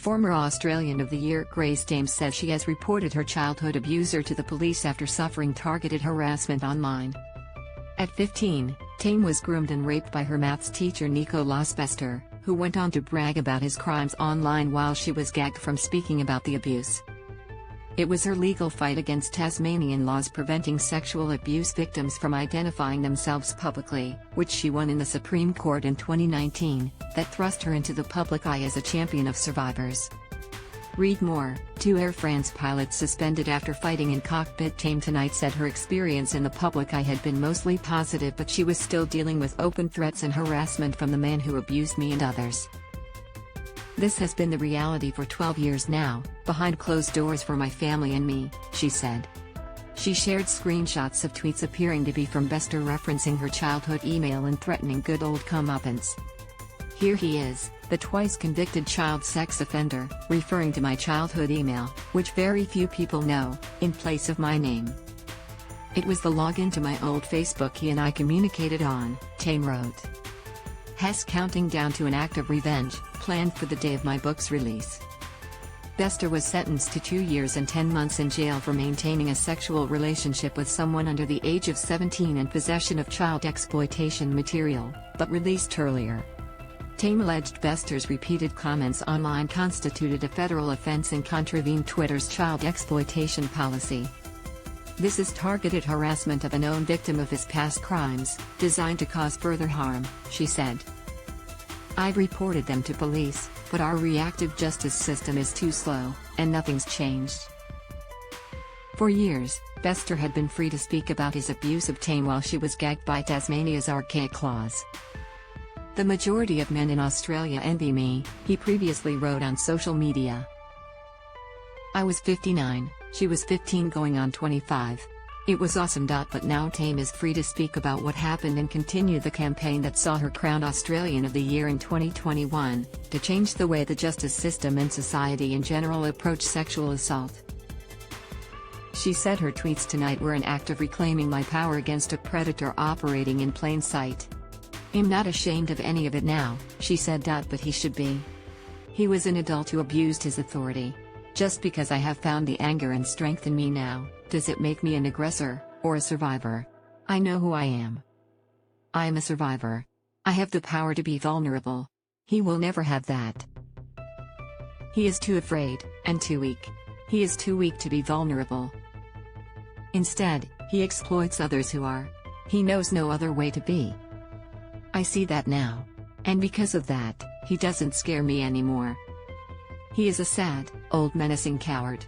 Former Australian of the Year Grace Tame says she has reported her childhood abuser to the police after suffering targeted harassment online. At 15, Tame was groomed and raped by her maths teacher Nicolaas Bester, who went on to brag about his crimes online while she was gagged from speaking about the abuse. It was her legal fight against Tasmanian laws preventing sexual abuse victims from identifying themselves publicly, which she won in the Supreme Court in 2019, that thrust her into the public eye as a champion of survivors. Read more. 2 Air France pilots suspended after fighting in cockpit. Tame tonight said her experience in the public eye had been mostly positive, but she was still dealing with open threats and harassment from the man who abused me and others. This has been the reality for 12 years now, behind closed doors for my family and me, she said. She shared screenshots of tweets appearing to be from Bester referencing her childhood email and threatening good old comeuppance. Here he is, the twice convicted child sex offender, referring to my childhood email, which very few people know, in place of my name. It was the login to my old Facebook he and I communicated on, Tame wrote. Hess counting down to an act of revenge, planned for the day of my book's release. Bester was sentenced to 2 years and 10 months in jail for maintaining a sexual relationship with someone under the age of 17 and possession of child exploitation material, but released earlier. Tame alleged Bester's repeated comments online constituted a federal offense and contravened Twitter's child exploitation policy. This is targeted harassment of a known victim of his past crimes, designed to cause further harm, she said. I've reported them to police, but our reactive justice system is too slow, and nothing's changed. For years, Bester had been free to speak about his abuse of Tame while she was gagged by Tasmania's archaic laws. The majority of men in Australia envy me, he previously wrote on social media. I was 59, she was 15 going on 25. It was awesome. But now Tame is free to speak about what happened and continue the campaign that saw her crowned Australian of the Year in 2021, to change the way the justice system and society in general approach sexual assault. She said her tweets tonight were an act of reclaiming my power against a predator operating in plain sight. I'm not ashamed of any of it now, she said. But he should be. He was an adult who abused his authority. Just because I have found the anger and strength in me now, does it make me an aggressor, or a survivor? I know who I am. I am a survivor. I have the power to be vulnerable. He will never have that. He is too afraid, and too weak. He is too weak to be vulnerable. Instead, he exploits others who are. He knows no other way to be. I see that now. And because of that, he doesn't scare me anymore. He is a sad, old menacing coward.